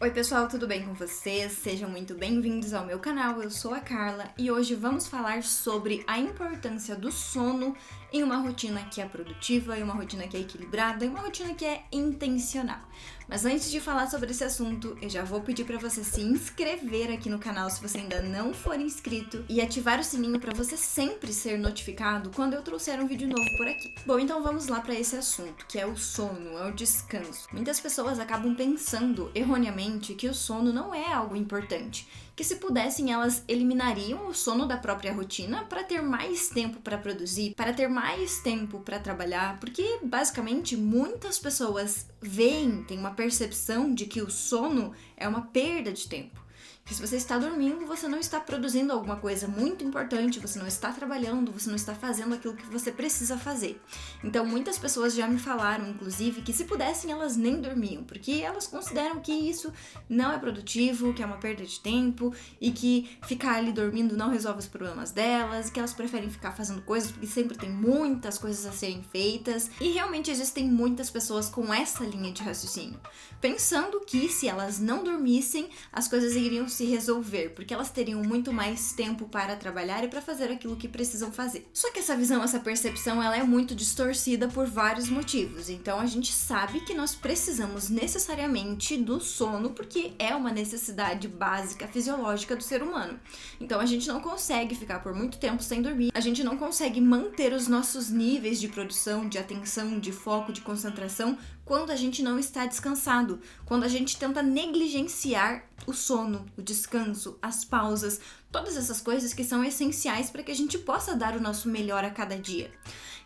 Oi pessoal, tudo bem com vocês? Sejam muito bem-vindos ao meu canal, eu sou a Carla e hoje vamos falar sobre a importância do sono em uma rotina que é produtiva, em uma rotina que é equilibrada, em uma rotina que é intencional. Mas antes de falar sobre esse assunto, eu já vou pedir para você se inscrever aqui no canal se você ainda não for inscrito e ativar o sininho para você sempre ser notificado quando eu trouxer um vídeo novo por aqui. Bom, então vamos lá para esse assunto, que é o sono, é o descanso. Muitas pessoas acabam pensando erroneamente que o sono não é algo importante, que se pudessem elas eliminariam o sono da própria rotina para ter mais tempo para produzir, para ter mais tempo para trabalhar, porque basicamente muitas pessoas têm uma percepção de que o sono é uma perda de tempo. Que se você está dormindo, você não está produzindo alguma coisa muito importante, você não está trabalhando, você não está fazendo aquilo que você precisa fazer. Então, muitas pessoas já me falaram, inclusive, que se pudessem, elas nem dormiam, porque elas consideram que isso não é produtivo, que é uma perda de tempo e que ficar ali dormindo não resolve os problemas delas, e que elas preferem ficar fazendo coisas porque sempre tem muitas coisas a serem feitas. E realmente existem muitas pessoas com essa linha de raciocínio, pensando que se elas não dormissem, as coisas iriam se resolver, porque elas teriam muito mais tempo para trabalhar e para fazer aquilo que precisam fazer. Só que essa visão, essa percepção, ela é muito distorcida por vários motivos. Então a gente sabe que nós precisamos necessariamente do sono, porque é uma necessidade básica fisiológica do ser humano. Então a gente não consegue ficar por muito tempo sem dormir, a gente não consegue manter os nossos níveis de produção, de atenção, de foco, de concentração quando a gente não está descansado, quando a gente tenta negligenciar o sono, o descanso, as pausas, todas essas coisas que são essenciais para que a gente possa dar o nosso melhor a cada dia.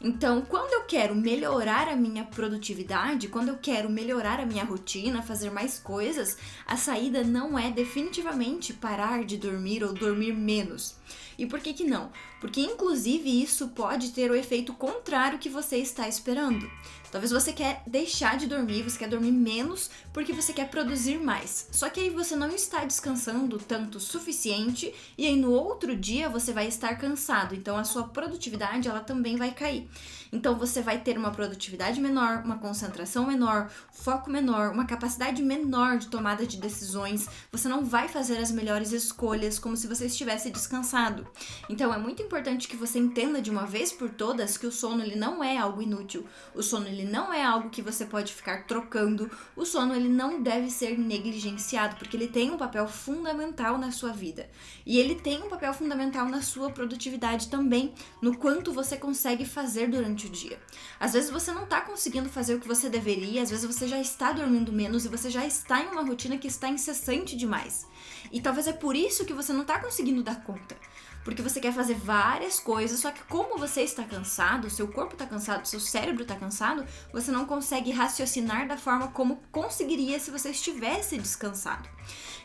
Então, quando eu quero melhorar a minha produtividade, quando eu quero melhorar a minha rotina, fazer mais coisas, a saída não é definitivamente parar de dormir ou dormir menos. E por que não? Porque inclusive isso pode ter o efeito contrário que você está esperando. Talvez você quer deixar de dormir, você quer dormir menos porque você quer produzir mais. Só que aí você não está descansando tanto o suficiente e aí no outro dia você vai estar cansado. Então a sua produtividade ela também vai cair. Então você vai ter uma produtividade menor, uma concentração menor, foco menor, uma capacidade menor de tomada de decisões. Você não vai fazer as melhores escolhas como se você estivesse descansado. Então é muito importante que você entenda de uma vez por todas que o sono ele não é algo inútil. O sono ele não é algo que você pode ficar trocando. O sono ele não deve ser negligenciado, porque ele tem um papel fundamental na sua vida. E ele tem um papel fundamental na sua produtividade também, no quanto você consegue fazer durante o dia. Às vezes você não está conseguindo fazer o que você deveria, às vezes você já está dormindo menos e você já está em uma rotina que está incessante demais. E talvez é por isso que você não está conseguindo dar conta. Porque você quer fazer várias coisas, só que como você está cansado, seu corpo está cansado, seu cérebro está cansado, você não consegue raciocinar da forma como conseguiria se você estivesse descansado.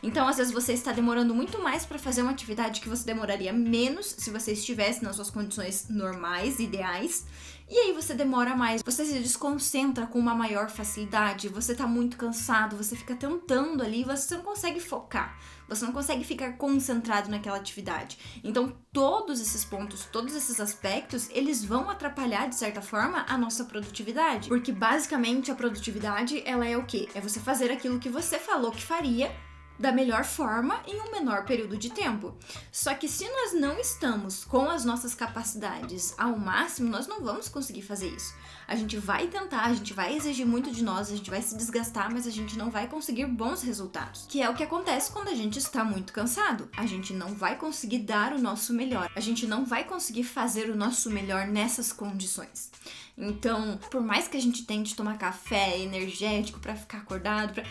Então, às vezes você está demorando muito mais para fazer uma atividade que você demoraria menos se você estivesse nas suas condições normais, ideais. E aí você demora mais, você se desconcentra com uma maior facilidade, você tá muito cansado, você fica tentando ali, você não consegue focar, você não consegue ficar concentrado naquela atividade. Então todos esses pontos, todos esses aspectos, eles vão atrapalhar de certa forma a nossa produtividade. Porque basicamente a produtividade, ela é o quê? É você fazer aquilo que você falou que faria da melhor forma em um menor período de tempo. Só que se nós não estamos com as nossas capacidades ao máximo, nós não vamos conseguir fazer isso. A gente vai tentar, a gente vai exigir muito de nós, a gente vai se desgastar, mas a gente não vai conseguir bons resultados. Que é o que acontece quando a gente está muito cansado. A gente não vai conseguir dar o nosso melhor. A gente não vai conseguir fazer o nosso melhor nessas condições. Então, por mais que a gente tente tomar café energético para ficar acordado,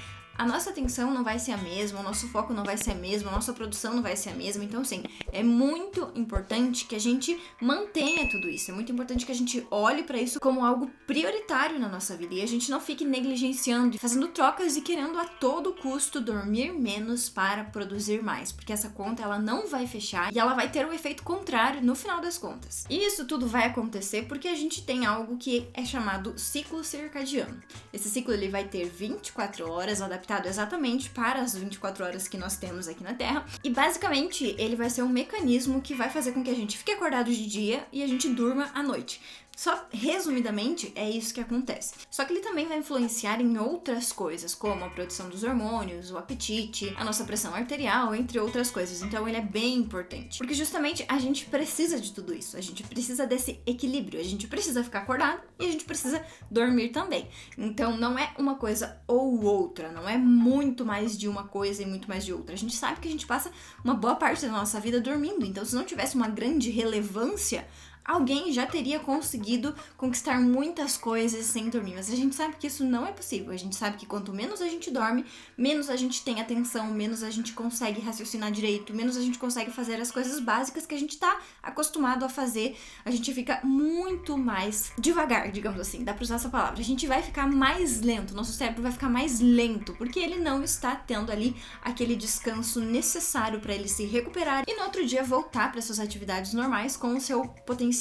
a nossa atenção não vai ser a mesma, o nosso foco não vai ser a mesma, a nossa produção não vai ser a mesma. Então, sim, é muito importante que a gente mantenha tudo isso. É muito importante que a gente olhe para isso como algo prioritário na nossa vida e a gente não fique negligenciando, fazendo trocas e querendo a todo custo dormir menos para produzir mais, porque essa conta ela não vai fechar e ela vai ter um efeito contrário no final das contas. E isso tudo vai acontecer porque a gente tem algo que é chamado ciclo circadiano. Esse ciclo ele vai ter 24 horas adaptado exatamente para as 24 horas que nós temos aqui na Terra. E basicamente ele vai ser um mecanismo que vai fazer com que a gente fique acordado de dia e a gente durma à noite. Só resumidamente é isso que acontece. Só que ele também vai influenciar em outras coisas, como a produção dos hormônios, o apetite, a nossa pressão arterial, entre outras coisas. Então ele é bem importante, porque justamente a gente precisa de tudo isso, a gente precisa desse equilíbrio, a gente precisa ficar acordado e a gente precisa dormir também. Então não é uma coisa ou outra, não é muito mais de uma coisa e muito mais de outra. A gente sabe que a gente passa uma boa parte da nossa vida dormindo, então se não tivesse uma grande relevância, alguém já teria conseguido conquistar muitas coisas sem dormir, mas a gente sabe que isso não é possível. A gente sabe que quanto menos a gente dorme, menos a gente tem atenção, menos a gente consegue raciocinar direito, menos a gente consegue fazer as coisas básicas que a gente tá acostumado a fazer. A gente fica muito mais devagar, digamos assim, dá pra usar essa palavra. A gente vai ficar mais lento, nosso cérebro vai ficar mais lento, porque ele não está tendo ali aquele descanso necessário para ele se recuperar e no outro dia voltar para suas atividades normais com o seu potencial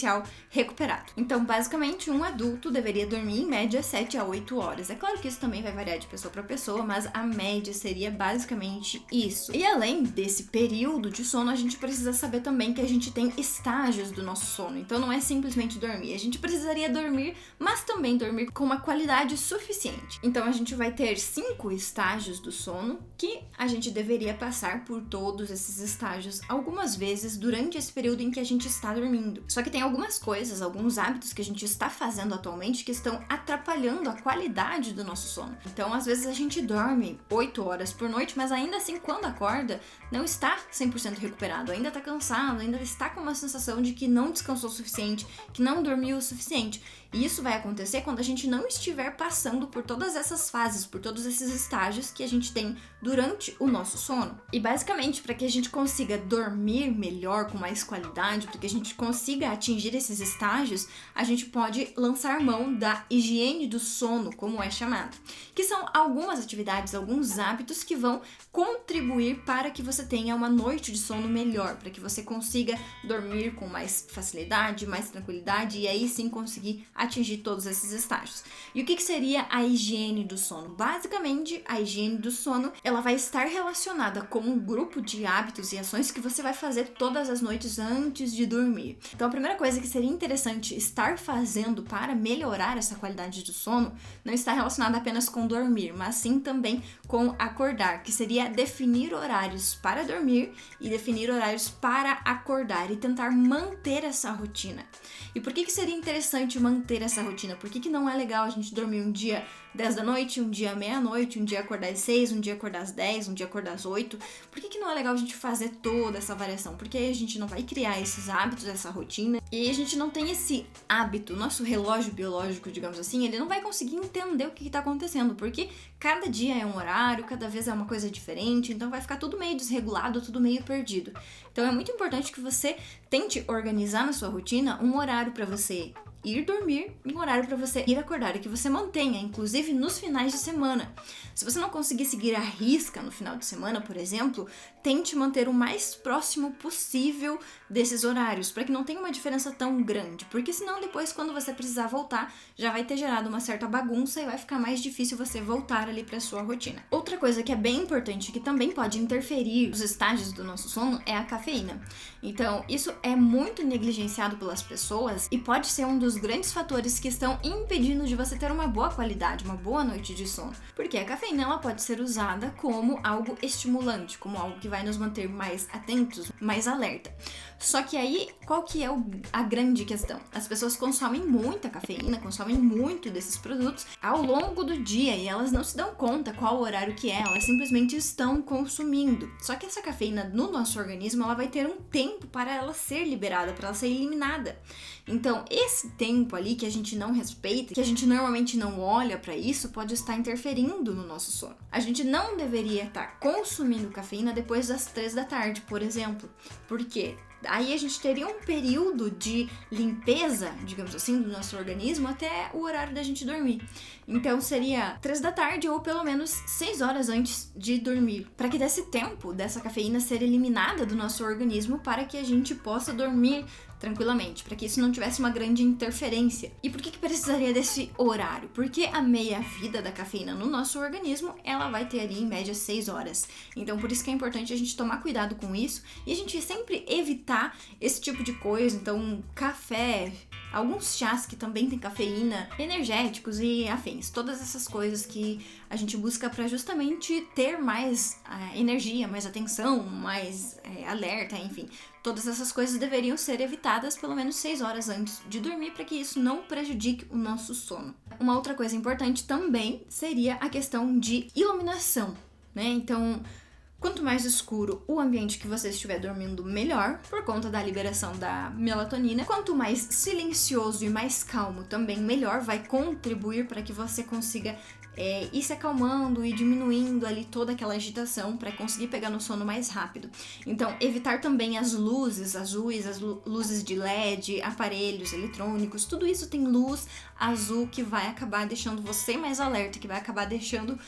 recuperado. Então, basicamente, um adulto deveria dormir em média 7 a 8 horas. É claro que isso também vai variar de pessoa para pessoa, mas a média seria basicamente isso. E além desse período de sono, a gente precisa saber também que a gente tem estágios do nosso sono. Então, não é simplesmente dormir. A gente precisaria dormir, mas também dormir com uma qualidade suficiente. Então, a gente vai ter 5 estágios do sono que a gente deveria passar por todos esses estágios algumas vezes durante esse período em que a gente está dormindo. Só que tem algumas coisas, alguns hábitos que a gente está fazendo atualmente que estão atrapalhando a qualidade do nosso sono. Então, às vezes a gente dorme 8 horas por noite, mas ainda assim, quando acorda, não está 100% recuperado, ainda está cansado, ainda está com uma sensação de que não descansou o suficiente, que não dormiu o suficiente. E isso vai acontecer quando a gente não estiver passando por todas essas fases, por todos esses estágios que a gente tem durante o nosso sono. E basicamente, para que a gente consiga dormir melhor, com mais qualidade, para que a gente consiga atingir esses estágios, a gente pode lançar mão da higiene do sono, como é chamado, que são algumas atividades, alguns hábitos que vão contribuir para que você tenha uma noite de sono melhor, para que você consiga dormir com mais facilidade, mais tranquilidade e aí sim conseguir atingir todos esses estágios. E o que seria a higiene do sono? Basicamente, a higiene do sono, ela vai estar relacionada com um grupo de hábitos e ações que você vai fazer todas as noites antes de dormir. Então, a primeira coisa que seria interessante estar fazendo para melhorar essa qualidade do sono não está relacionada apenas com dormir, mas sim também com acordar, que seria definir horários para dormir e definir horários para acordar e tentar manter essa rotina. E por que seria interessante manter essa rotina? Por que não é legal a gente dormir um dia 10 da noite, um dia meia-noite, um dia acordar às 6, um dia acordar às 10, um dia acordar às 8? Por que não é legal a gente fazer toda essa variação? Porque aí a gente não vai criar esses hábitos, essa rotina, e aí a gente não tem esse hábito, nosso relógio biológico, digamos assim, ele não vai conseguir entender o que está acontecendo, porque cada dia é um horário, cada vez é uma coisa diferente, então vai ficar tudo meio desregulado, tudo meio perdido. Então é muito importante que você tente organizar na sua rotina um horário para você ir dormir e um horário para você ir acordar e que você mantenha, inclusive nos finais de semana. Se você não conseguir seguir a risca no final de semana, por exemplo, tente manter o mais próximo possível desses horários, para que não tenha uma diferença tão grande, porque senão depois quando você precisar voltar, já vai ter gerado uma certa bagunça e vai ficar mais difícil você voltar ali para sua rotina. Outra coisa que é bem importante, que também pode interferir nos estágios do nosso sono, é a cafeína. Então, isso é muito negligenciado pelas pessoas e pode ser um dos grandes fatores que estão impedindo de você ter uma boa qualidade, uma boa noite de sono. Porque a cafeína ela pode ser usada como algo estimulante, como algo que vai nos manter mais atentos, mais alerta. Só que aí, qual que é a grande questão? As pessoas consomem muita cafeína, consomem muito desses produtos ao longo do dia e elas não se dão conta qual o horário que é, elas simplesmente estão consumindo. Só que essa cafeína no nosso organismo, ela vai ter um tempo para ela ser liberada, para ela ser eliminada. Então, esse tempo ali que a gente não respeita, que a gente normalmente não olha para isso, pode estar interferindo no nosso sono. A gente não deveria estar consumindo cafeína depois das 3 da tarde, por exemplo. Por quê? Aí a gente teria um período de limpeza, digamos assim, do nosso organismo até o horário da gente dormir. Então seria 3 da tarde ou pelo menos 6 horas antes de dormir, para que desse tempo dessa cafeína ser eliminada do nosso organismo para que a gente possa dormir tranquilamente, para que isso não tivesse uma grande interferência. E por que precisaria desse horário? Porque a meia-vida da cafeína no nosso organismo, ela vai ter ali em média 6 horas. Então por isso que é importante a gente tomar cuidado com isso e a gente sempre evitar esse tipo de coisa. Então café, alguns chás que também têm cafeína, energéticos e afins. Todas essas coisas que a gente busca para justamente ter mais energia, mais atenção, mais alerta, enfim. Todas essas coisas deveriam ser evitadas pelo menos 6 horas antes de dormir para que isso não prejudique o nosso sono. Uma outra coisa importante também seria a questão de iluminação, né? Então, quanto mais escuro o ambiente que você estiver dormindo, melhor, por conta da liberação da melatonina. Quanto mais silencioso e mais calmo também, melhor, vai contribuir para que você consiga ir se acalmando e diminuindo ali toda aquela agitação para conseguir pegar no sono mais rápido. Então, evitar também as luzes azuis, as luzes de LED, aparelhos eletrônicos, tudo isso tem luz azul que vai acabar deixando você mais alerta, que vai acabar deixando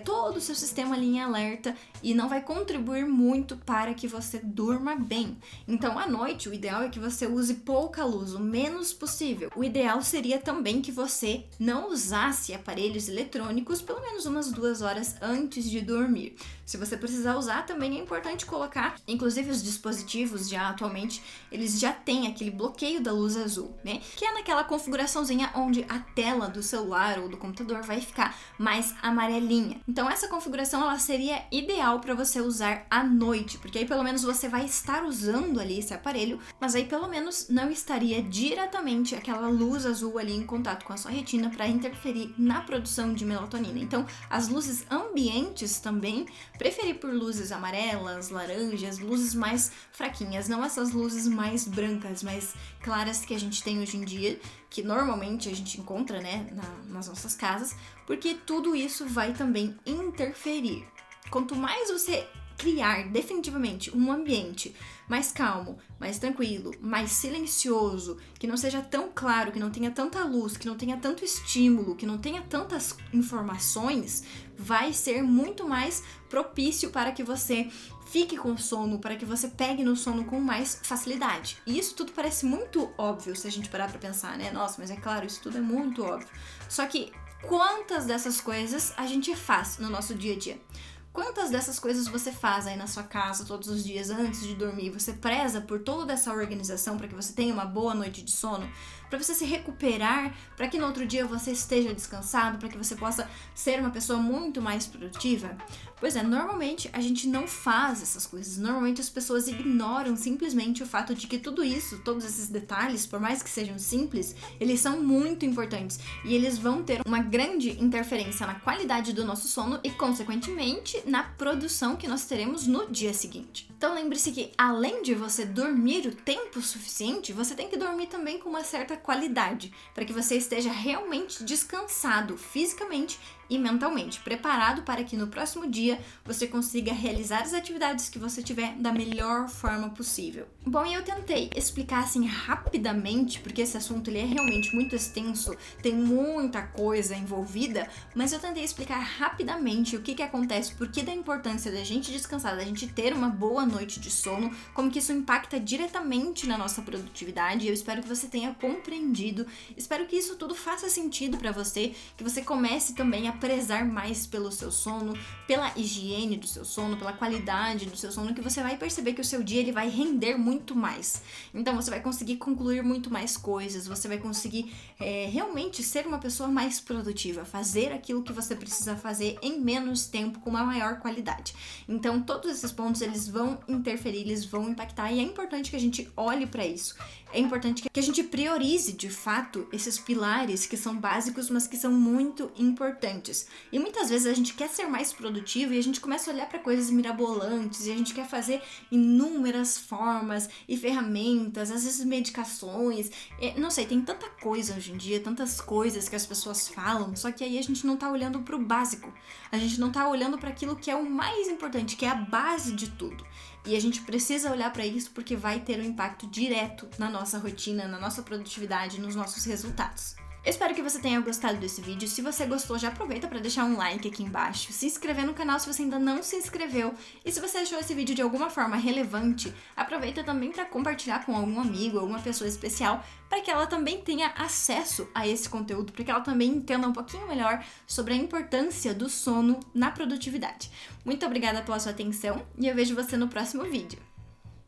todo o seu sistema ali em alerta e não vai contribuir muito para que você durma bem. Então, à noite, o ideal é que você use pouca luz, o menos possível. O ideal seria também que você não usasse aparelhos eletrônicos pelo menos umas 2 horas antes de dormir. Se você precisar usar, também é importante colocar, inclusive os dispositivos já atualmente, eles já têm aquele bloqueio da luz azul, né? Que é naquela configuraçãozinha onde a tela do celular ou do computador vai ficar mais amarelinha. Então essa configuração ela seria ideal para você usar à noite, porque aí pelo menos você vai estar usando ali esse aparelho, mas aí pelo menos não estaria diretamente aquela luz azul ali em contato com a sua retina para interferir na produção de melatonina. Então as luzes ambientes também, preferir por luzes amarelas, laranjas, luzes mais fraquinhas, não essas luzes mais brancas, mais claras que a gente tem hoje em dia, que normalmente a gente encontra, né, nas nossas casas, porque tudo isso vai também interferir. Quanto mais você criar definitivamente um ambiente mais calmo, mais tranquilo, mais silencioso, que não seja tão claro, que não tenha tanta luz, que não tenha tanto estímulo, que não tenha tantas informações, vai ser muito mais propício para que você fique com sono, para que você pegue no sono com mais facilidade. E isso tudo parece muito óbvio se a gente parar pra pensar, né? Nossa, mas é claro, isso tudo é muito óbvio. Só que quantas dessas coisas a gente faz no nosso dia a dia? Quantas dessas coisas você faz aí na sua casa todos os dias antes de dormir? Você preza por toda essa organização para que você tenha uma boa noite de sono? Para você se recuperar, para que no outro dia você esteja descansado, para que você possa ser uma pessoa muito mais produtiva? Pois é, normalmente a gente não faz essas coisas. Normalmente as pessoas ignoram simplesmente o fato de que tudo isso, todos esses detalhes, por mais que sejam simples, eles são muito importantes e eles vão ter uma grande interferência na qualidade do nosso sono e, consequentemente, na produção que nós teremos no dia seguinte. Então lembre-se que, além de você dormir o tempo suficiente, você tem que dormir também com uma certa qualidade, para que você esteja realmente descansado fisicamente e mentalmente, preparado para que no próximo dia você consiga realizar as atividades que você tiver da melhor forma possível. Bom, e eu tentei explicar assim rapidamente, porque esse assunto ele é realmente muito extenso, tem muita coisa envolvida, mas eu tentei explicar rapidamente o que acontece, por que da importância da gente descansar, da gente ter uma boa noite de sono, como que isso impacta diretamente na nossa produtividade. Eu espero que você tenha compreendido, espero que isso tudo faça sentido para você, que você comece também a prezar mais pelo seu sono, pela higiene do seu sono, pela qualidade do seu sono, que você vai perceber que o seu dia ele vai render muito mais. Então você vai conseguir concluir muito mais coisas, você vai conseguir realmente ser uma pessoa mais produtiva, fazer aquilo que você precisa fazer em menos tempo, com uma maior qualidade. Então todos esses pontos eles vão interferir, eles vão impactar e é importante que a gente olhe para isso. É importante que a gente priorize de fato esses pilares que são básicos, mas que são muito importantes. E muitas vezes a gente quer ser mais produtivo e a gente começa a olhar para coisas mirabolantes e a gente quer fazer inúmeras formas e ferramentas, às vezes medicações, não sei, tem tanta coisa hoje em dia, tantas coisas que as pessoas falam, só que aí a gente não tá olhando pro básico, a gente não tá olhando para aquilo que é o mais importante, que é a base de tudo. E a gente precisa olhar para isso porque vai ter um impacto direto na nossa rotina, na nossa produtividade, nos nossos resultados. Eu espero que você tenha gostado desse vídeo. Se você gostou, já aproveita para deixar um like aqui embaixo, se inscrever no canal se você ainda não se inscreveu, e se você achou esse vídeo de alguma forma relevante, aproveita também para compartilhar com algum amigo, alguma pessoa especial, para que ela também tenha acesso a esse conteúdo, para que ela também entenda um pouquinho melhor sobre a importância do sono na produtividade. Muito obrigada pela sua atenção e eu vejo você no próximo vídeo.